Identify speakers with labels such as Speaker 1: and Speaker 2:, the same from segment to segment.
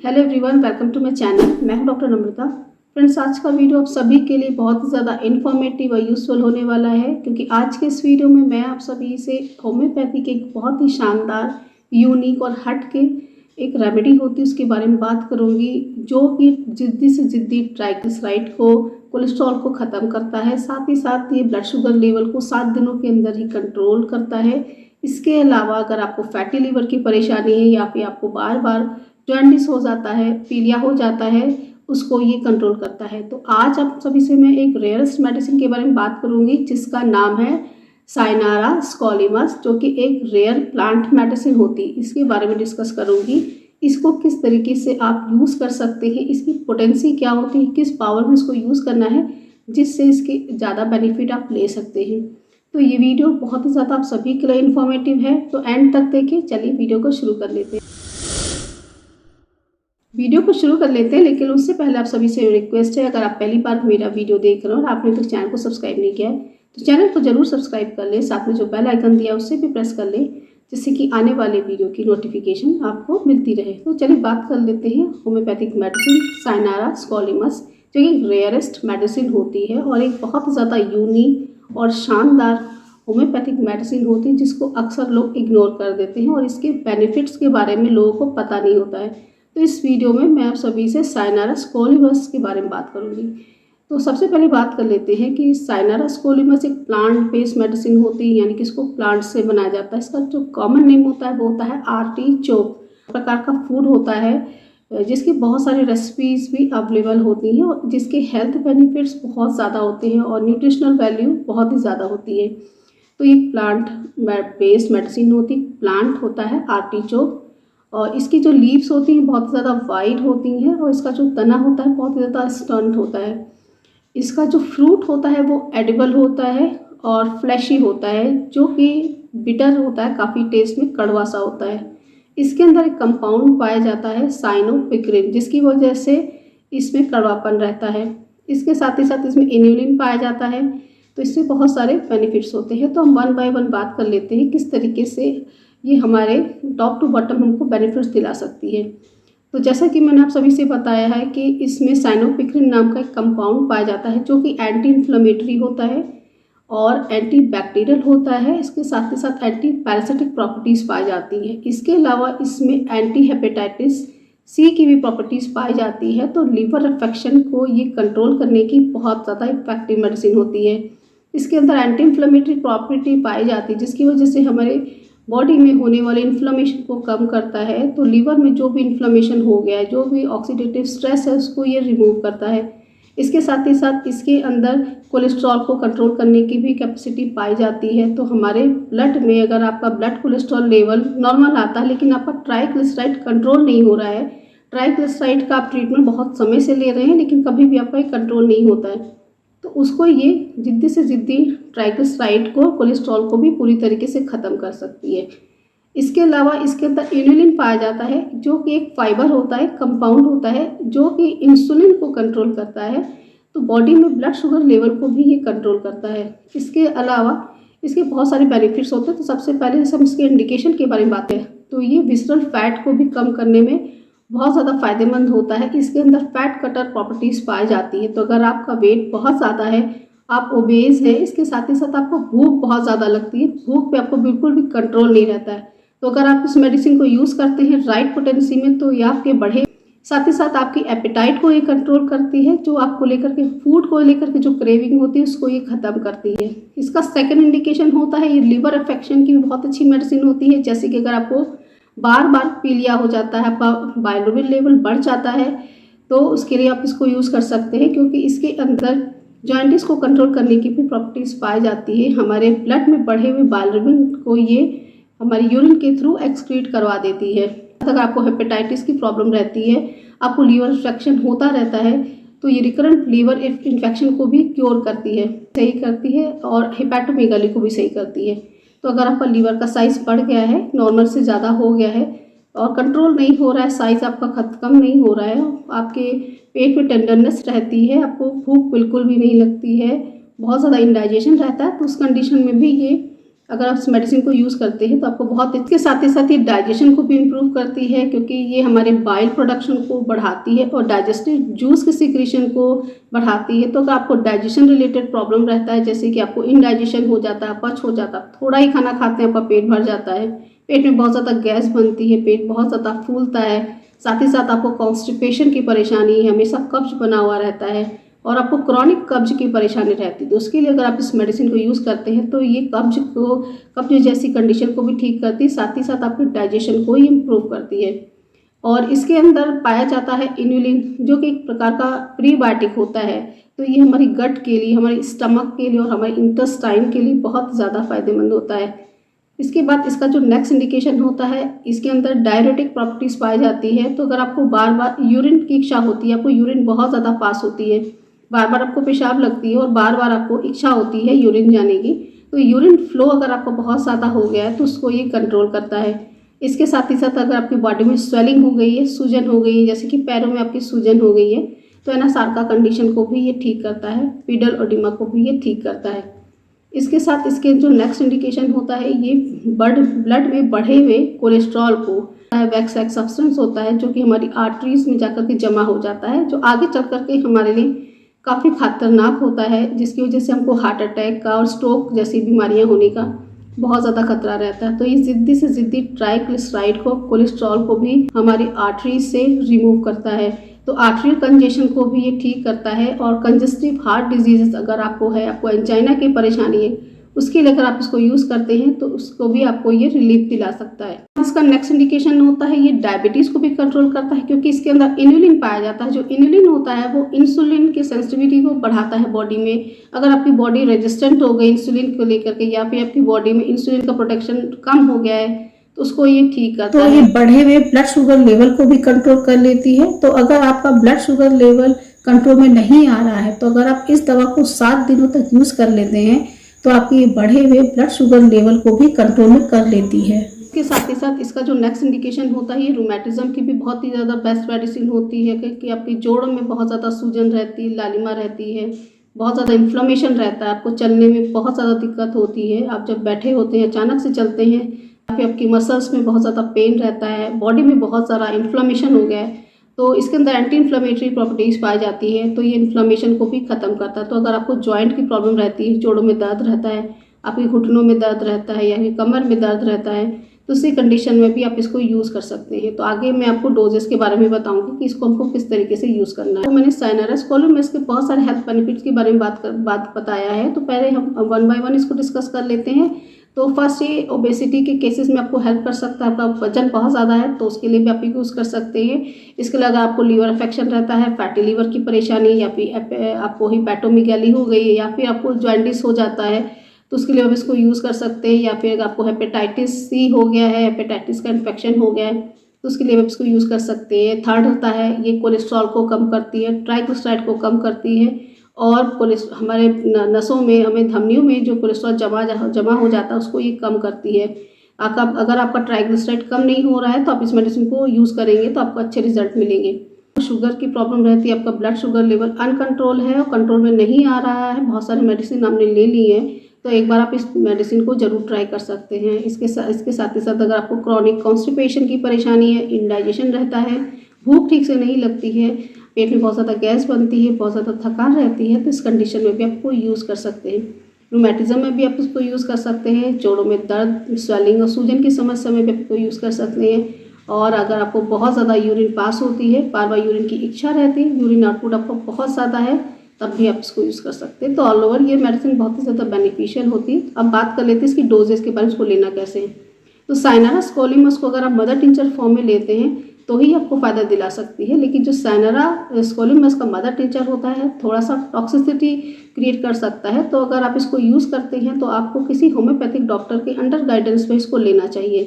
Speaker 1: Hello everyone, welcome to my channel. मैं हूं doctor नम्रता। Friends, आज का वीडियो आप सभी के लिए बहुत ही ज़्यादा इन्फॉर्मेटिव और यूज़फुल होने वाला है, क्योंकि आज के इस वीडियो में मैं आप सभी से होम्योपैथी के एक बहुत ही शानदार, यूनिक और हट के एक रेमेडी होती है उसके बारे में बात करूँगी, जो कि जिद्दी से जिद्दी ट्राइग्लिसराइड को, कोलेस्ट्रॉल को ख़त्म करता है। साथ ही साथ ये ब्लड शुगर लेवल को 7 दिनों के अंदर ही कंट्रोल करता है। इसके अलावा अगर आपको फैटी लीवर की परेशानी है या फिर आपको बार बार जॉन्डिस हो जाता है, पीलिया हो जाता है, उसको ये कंट्रोल करता है। तो आज आप सभी से मैं एक रेयरेस्ट मेडिसिन के बारे में बात करूंगी, जिसका नाम है साइनारा स्कोलिमस, जो कि एक रेयर प्लांट मेडिसिन होती है। इसके बारे में डिस्कस करूंगी। इसको किस तरीके से आप यूज़ कर सकते हैं, इसकी पोटेंसी क्या होती है, किस पावर में इसको यूज़ करना है, जिससे इसके ज़्यादा बेनिफिट आप ले सकते हैं। तो ये वीडियो बहुत ही ज़्यादा आप सभी के लिए इन्फॉर्मेटिव है, तो एंड तक देखिए। चलिए वीडियो को शुरू कर लेते हैं। लेकिन उससे पहले आप सभी से रिक्वेस्ट है, अगर आप पहली बार मेरा वीडियो देख रहे हो और आपने तो चैनल को सब्सक्राइब नहीं किया है, तो चैनल को जरूर सब्सक्राइब कर ले। साथ में जो बेल आइकन दिया है उससे भी प्रेस कर ले, जिससे कि आने वाले वीडियो की नोटिफिकेशन आपको मिलती रहे। तो चलिए बात कर लेते हैं होम्योपैथिक मेडिसिन साइनारा स्कोलिमस, जो एक रेयरेस्ट मेडिसिन होती है और एक बहुत ज़्यादा यूनिक और शानदार होम्योपैथिक मेडिसिन होती है, जिसको अक्सर लोग इग्नोर कर देते हैं और इसके बेनिफिट्स के बारे में लोगों को पता नहीं होता है। तो इस वीडियो में मैं आप सभी से साइनारा स्कोलिमस के बारे में बात करूंगी। तो सबसे पहले बात कर लेते हैं कि साइनारा स्कोलिमस एक प्लांट बेस्ड मेडिसिन होती है, यानी कि इसको प्लांट से बनाया जाता है। इसका जो कॉमन नेम होता है वो होता है आर्टिचोक। प्रकार का फूड होता है, जिसकी बहुत सारी रेसिपीज़ भी अवेलेबल होती हैं और जिसके हेल्थ बेनिफिट्स बहुत ज़्यादा होते हैं और न्यूट्रिशनल वैल्यू बहुत ही ज़्यादा होती है। तो ये प्लांट बेस्ड मेडिसिन होती है। प्लांट होता है आर्टिचोक और इसकी जो लीव्स होती हैं बहुत ज़्यादा वाइट होती हैं और इसका जो तना होता है बहुत ज़्यादा स्टंट होता है। इसका जो फ्रूट होता है वो एडिबल होता है और फ्लैशी होता है, जो कि बिटर होता है, काफ़ी टेस्ट में कड़वा सा होता है। इसके अंदर एक कंपाउंड पाया जाता है साइनोपिक्रिन, जिसकी वजह से इसमें कड़वापन रहता है। इसके साथ ही साथ इसमें इन्यूलिन पाया जाता है। तो इससे बहुत सारे बेनिफिट्स होते हैं। तो हम वन बाय वन बात कर लेते हैं किस तरीके से ये हमारे टॉप टू बॉटम हमको बेनिफिट्स दिला सकती है। तो जैसा कि मैंने आप सभी से बताया है कि इसमें साइनोपिक्रिन नाम का एक कंपाउंड पाया जाता है, जो कि एंटी इन्फ्लेमेटरी होता है और एंटी बैक्टीरियल होता है। इसके साथ ही साथ एंटी पैरासिटिक प्रॉपर्टीज़ पाई जाती हैं। इसके अलावा इसमें एंटी हेपेटाइटिस सी की भी प्रॉपर्टीज़ पाई जाती है। तो लीवर इन्फेक्शन को ये कंट्रोल करने की बहुत ज़्यादा इफेक्टिव मेडिसिन होती है। इसके अंदर एंटी इन्फ्लेमेटरी प्रॉपर्टी पाई जाती है, जिसकी वजह से हमारे बॉडी में होने वाले इन्फ्लेमेशन को कम करता है। तो लीवर में जो भी इन्फ्लेमेशन हो गया है, जो भी ऑक्सीडेटिव स्ट्रेस है, उसको ये रिमूव करता है। इसके साथ ही साथ इसके अंदर कोलेस्ट्रॉल को कंट्रोल करने की भी कैपेसिटी पाई जाती है। तो हमारे ब्लड में अगर आपका ब्लड कोलेस्ट्रॉल लेवल नॉर्मल आता है, लेकिन आपका ट्राइग्लिसराइड कंट्रोल नहीं हो रहा है, ट्राइग्लिसराइड का आप ट्रीटमेंट बहुत समय से ले रहे हैं लेकिन कभी भी आपका कंट्रोल नहीं होता है, तो उसको ये जिद्दी से जिद्दी ट्राइग्लिसराइड को, कोलेस्ट्रॉल को भी पूरी तरीके से ख़त्म कर सकती है। इसके अलावा इसके अंदर इन्यूलिन पाया जाता है, जो कि एक फाइबर होता है, कंपाउंड होता है, जो कि इंसुलिन को कंट्रोल करता है। तो बॉडी में ब्लड शुगर लेवल को भी ये कंट्रोल करता है। इसके अलावा इसके बहुत सारे बेनिफिट्स होते हैं। तो सबसे पहले हम इसके इंडिकेशन के बारे में बात करें तो ये विसरल फैट को भी कम करने में बहुत ज़्यादा फायदेमंद होता है। इसके अंदर फैट कटर प्रॉपर्टीज़ पाई जाती है। तो अगर आपका वेट बहुत ज़्यादा है, आप ओबेज है, इसके साथ ही साथ आपको भूख बहुत ज़्यादा लगती है, भूख पे आपको बिल्कुल भी कंट्रोल नहीं रहता है, तो अगर आप इस मेडिसिन को यूज़ करते हैं राइट पोटेंसी में, तो ये आपके बढ़े, साथ ही साथ आपकी एपेटाइट को ये कंट्रोल करती है, जो आपको लेकर के फूड को लेकर के जो क्रेविंग होती है उसको ये ख़त्म करती है। इसका सेकेंड इंडिकेशन होता है ये लीवर अफेक्शन की भी बहुत अच्छी मेडिसिन होती है। जैसे कि अगर आपको बार बार पीलिया हो जाता है, आपका बाइलिरुबिन लेवल बढ़ जाता है, तो उसके लिए आप इसको यूज़ कर सकते हैं, क्योंकि इसके अंदर जॉन्डिस को कंट्रोल करने की भी प्रॉपर्टीज़ पाई जाती है। हमारे ब्लड में बढ़े हुए बाइलिरुबिन को ये हमारी यूरिन के थ्रू एक्सक्रीट करवा देती है। अगर आपको हेपेटाइटिस की प्रॉब्लम रहती है, आपको लीवर इन्फेक्शन होता रहता है, तो ये रिकरेंट लीवर इन्फेक्शन को भी क्योर करती है, सही करती है, और हेपेटोमेगाली को भी सही करती है। तो अगर आपका लीवर का साइज़ बढ़ गया है, नॉर्मल से ज़्यादा हो गया है और कंट्रोल नहीं हो रहा है, साइज़ आपका कम नहीं हो रहा है, आपके पेट में टेंडरनेस रहती है, आपको भूख बिल्कुल भी नहीं लगती है, बहुत ज़्यादा इंडाइजेशन रहता है, तो उस कंडीशन में भी ये अगर आप इस मेडिसिन को यूज़ करते हैं तो आपको बहुत, इसके साथ ही डाइजेशन को भी इम्प्रूव करती है, क्योंकि ये हमारे बाइल प्रोडक्शन को बढ़ाती है और डाइजेस्टिव जूस की सिक्रीशन को बढ़ाती है। तो अगर आपको डाइजेशन रिलेटेड प्रॉब्लम रहता है, जैसे कि आपको इनडाइजेशन हो जाता है, पच हो जाता है, थोड़ा ही खाना खाते हैं आपका पेट भर जाता है, पेट में बहुत ज़्यादा गैस बनती है, पेट बहुत ज़्यादा फूलता है, साथ ही साथ आपको कॉन्स्टिपेशन की परेशानी है, हमेशा कब्ज बना हुआ रहता है और आपको क्रॉनिक कब्ज की परेशानी रहती है, तो उसके लिए अगर आप इस मेडिसिन को यूज़ करते हैं तो ये कब्ज जैसी कंडीशन को भी ठीक करती है, साथ ही साथ आपके डाइजेशन को ही इम्प्रूव करती है। और इसके अंदर पाया जाता है इन्युलिन, जो कि एक प्रकार का प्रीबायोटिक होता है। तो ये हमारी गट के लिए, हमारे स्टमक के लिए और हमारे इंटेस्टाइन के लिए बहुत ज़्यादा फायदेमंद होता है। इसके बाद इसका जो नेक्स्ट इंडिकेशन होता है, इसके अंदर डायरेटिक प्रॉपर्टीज़ पाई जाती है। तो अगर आपको बार बार यूरिन की इच्छा होती है, आपको यूरिन बहुत ज़्यादा पास होती है, बार बार आपको पेशाब लगती है और बार बार आपको इच्छा होती है यूरिन जाने की, तो यूरिन फ्लो अगर आपको बहुत ज़्यादा हो गया है तो उसको ये कंट्रोल करता है। इसके साथ ही साथ अगर आपकी बॉडी में स्वेलिंग हो गई है, सूजन हो गई है, जैसे कि पैरों में आपकी सूजन हो गई है, तो एनासार्का कंडीशन को भी ये ठीक करता है, पीडल ओडिमा को भी ये ठीक करता है। इसके साथ इसके जो नेक्स्ट इंडिकेशन होता है, ये ब्लड में बढ़े हुए कोलेस्ट्रॉल को, वैक्स सब्सटेंस होता है जो कि हमारी आर्टरीज में जाकर के जमा हो जाता है, जो आगे चल कर के हमारे लिए काफ़ी खतरनाक होता है, जिसकी वजह से हमको हार्ट अटैक का और स्ट्रोक जैसी बीमारियां होने का बहुत ज़्यादा खतरा रहता है। तो ये ज़िद्दी से ज़िद्दी ट्राइग्लिसराइड को, कोलेस्ट्रॉल को भी हमारी आर्टरीज से रिमूव करता है। तो आर्टरियल कंजेशन को भी ये ठीक करता है और कंजेस्टिव हार्ट डिजीज़ अगर आपको है, आपको एंजाइना की परेशानी है, उसके लिए अगर आप इसको यूज़ करते हैं तो उसको भी आपको ये रिलीफ दिला सकता है। इसका नेक्स्ट इंडिकेशन होता है, ये डायबिटीज़ को भी कंट्रोल करता है, क्योंकि इसके अंदर इन्युलिन पाया जाता है। जो इन्युलिन होता है वो इंसुलिन की सेंसिटिविटी को बढ़ाता है बॉडी में। अगर आपकी बॉडी रेजिस्टेंट हो गई इंसुलिन को लेकर के, या फिर आपकी बॉडी में इंसुलिन का प्रोटेक्शन कम हो गया है, तो उसको ये ठीक करता है।
Speaker 2: तो ये बढ़े हुए ब्लड शुगर लेवल को भी कंट्रोल कर लेती है। तो अगर आपका ब्लड शुगर लेवल कंट्रोल में नहीं आ रहा है, तो अगर आप इस दवा को 7 दिनों तक यूज कर लेते हैं तो आपकी बढ़े हुए ब्लड शुगर लेवल को भी कंट्रोल में कर लेती है।
Speaker 1: इसके साथ ही साथ इसका जो नेक्स्ट इंडिकेशन होता है, ये रूमेटिज्म की भी बहुत ही ज़्यादा बेस्ट मेडिसिन होती है, क्योंकि आपकी जोड़ों में बहुत ज़्यादा सूजन रहती है, लालिमा रहती है, बहुत ज़्यादा इन्फ्लेमेशन रहता है, आपको चलने में बहुत ज़्यादा दिक्कत होती है, आप जब बैठे होते हैं अचानक से चलते हैं, फिर आपकी मसल्स में बहुत ज़्यादा पेन रहता है, बॉडी में बहुत सारा इन्फ्लेमेशन हो गया है, तो इसके अंदर एंटी इन्फ्लेमेटरी प्रॉपर्टीज़ पाई जाती है, तो ये इन्फ्लेमेशन को भी ख़त्म करता है। तो अगर आपको जॉइंट की प्रॉब्लम रहती है, जोड़ों में दर्द रहता है, आपके घुटनों में दर्द रहता है या फिर कमर में दर्द रहता है, तो उसी कंडीशन में भी आप इसको यूज़ कर सकते हैं। तो आगे मैं आपको डोजेस के बारे में बताऊंगी कि इसको हमको किस तरीके से यूज़ करना है। तो मैंने साइनरस कॉलम में इसके बहुत सारे हेल्थ बेनिफिट्स के बारे में बात बताया है। तो पहले हम 1 बाय 1 इसको डिस्कस कर लेते हैं। तो फर्स्ट, ये ओबेसिटी के केसेस में आपको हेल्प कर सकता है। आपका वजन बहुत ज़्यादा है तो उसके लिए भी आप यूज़ कर सकते हैं। इसके अलावा अगर आपको लीवर अफेक्शन रहता है, फैटी लीवर की परेशानी, या फिर आपको हिपैटोमेगाली हो गई है, या फिर आपको जॉन्डिस हो जाता है, तो उसके लिए आप इसको यूज़ कर सकते हैं। या फिर अगर आपको हेपेटाइटिस सी हो गया है, हेपेटाइटिस का इन्फेक्शन हो गया है, तो उसके लिए आप इसको यूज़ कर सकते हैं। थर्ड होता है, ये कोलेस्ट्रॉल को कम करती है, ट्राइग्लिसराइड को कम करती है, और हमारे नसों में, हमें धमनियों में जो कोलेस्ट्रॉल जमा हो जाता है उसको ये कम करती है। अगर आपका ट्राइग्लिसराइड कम नहीं हो रहा है तो आप इस मेडिसिन को यूज़ करेंगे तो आपको अच्छे रिजल्ट मिलेंगे। शुगर की प्रॉब्लम रहती है, आपका ब्लड शुगर लेवल अनकंट्रोल है और कंट्रोल में नहीं आ रहा है, बहुत सारी मेडिसिन आपने ले ली है, तो एक बार आप इस मेडिसिन को ज़रूर ट्राई कर सकते हैं। इसके साथ ही साथ अगर आपको क्रॉनिक कॉन्स्टिपेशन की परेशानी है, इंडाइजेशन रहता है, भूख ठीक से नहीं लगती है, पेट में बहुत ज़्यादा गैस बनती है, बहुत ज़्यादा थकान रहती है, तो इस कंडीशन में भी आपको यूज़ कर सकते हैं। रूमेटिज्म में भी आप इसको यूज़ कर सकते हैं, जोड़ों में दर्द, स्वेलिंग और सूजन की समस्या में भी आप इसको यूज़ कर सकते हैं। और अगर आपको बहुत ज़्यादा यूरिन पास होती है, बार बार यूरिन की इच्छा रहती है, यूरिन आउटपुट आपको बहुत ज़्यादा है, तब भी आप इसको यूज़ कर सकते हैं। तो ऑल ओवर ये मेडिसिन बहुत ही ज़्यादा बेनिफिशियल होती है। अब बात कर लेते हैं इसकी डोजेस के बारे में, इसको लेना कैसे है। तो साइनारा स्कोलिमस को अगर आप मदर टिंचर फॉर्म में लेते हैं तो ही आपको फ़ायदा दिला सकती है, लेकिन जो साइनारा स्कोलिमस का मदर टिंचर होता है थोड़ा सा टॉक्सिसिटी क्रिएट कर सकता है। तो अगर आप इसको यूज़ करते हैं तो आपको किसी होम्योपैथिक डॉक्टर के अंडर गाइडेंस में इसको लेना चाहिए।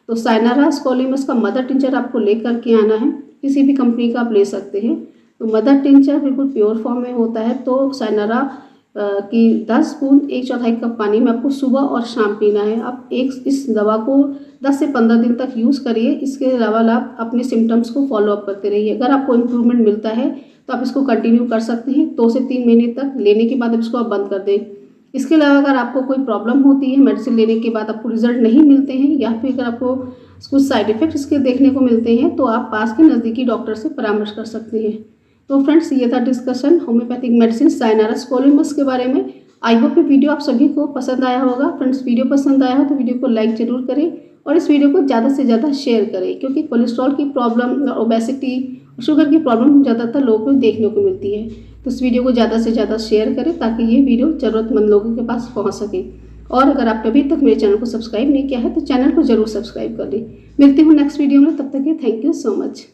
Speaker 1: तो साइनारा स्कोलिमस का मदर टिंचर आपको लेकर के आना है, किसी भी कंपनी का आप ले सकते हैं। तो मदर टिंचर बिल्कुल प्योर फॉर्म में होता है। तो साइनारा की 10 बूंद 1/4 कप पानी में आपको सुबह और शाम पीना है। आप इस दवा को 10 से 15 दिन तक यूज़ करिए। इसके अलावा आप अपने सिम्टम्स को फॉलो अप करते रहिए। अगर आपको इम्प्रूवमेंट मिलता है तो आप इसको कंटिन्यू कर सकते हैं 2 से 3 महीने तक। लेने के बाद इसको आप बंद कर दें। इसके अलावा अगर आपको कोई प्रॉब्लम होती है, मेडिसिन लेने के बाद आपको रिजल्ट नहीं मिलते हैं या फिर अगर आपको कुछ साइड इफेक्ट इसके देखने को मिलते हैं तो आप पास के नज़दीकी डॉक्टर से परामर्श कर सकते हैं। तो फ्रेंड्स, ये था डिस्कशन होम्योपैथिक मेडिसिन साइनारस कोलम्बस के बारे में। आई होप ये वीडियो आप सभी को पसंद आया होगा। फ्रेंड्स, वीडियो पसंद आया हो तो वीडियो को लाइक जरूर करें और इस वीडियो को ज़्यादा से ज़्यादा शेयर करें, क्योंकि कोलेस्ट्रॉल की प्रॉब्लम, ओबेसिटी, शुगर की प्रॉब्लम ज़्यादातर लोगों को देखने को मिलती है। तो इस वीडियो को ज़्यादा से ज़्यादा शेयर करें ताकि ये वीडियो ज़रूरतमंद लोगों के पास पहुँच सके। और अगर आपने अभी तक मेरे चैनल को सब्सक्राइब नहीं किया है तो चैनल को जरूर सब्सक्राइब कर लें। मिलती हूँ नेक्स्ट वीडियो में, तब तक के थैंक यू सो मच।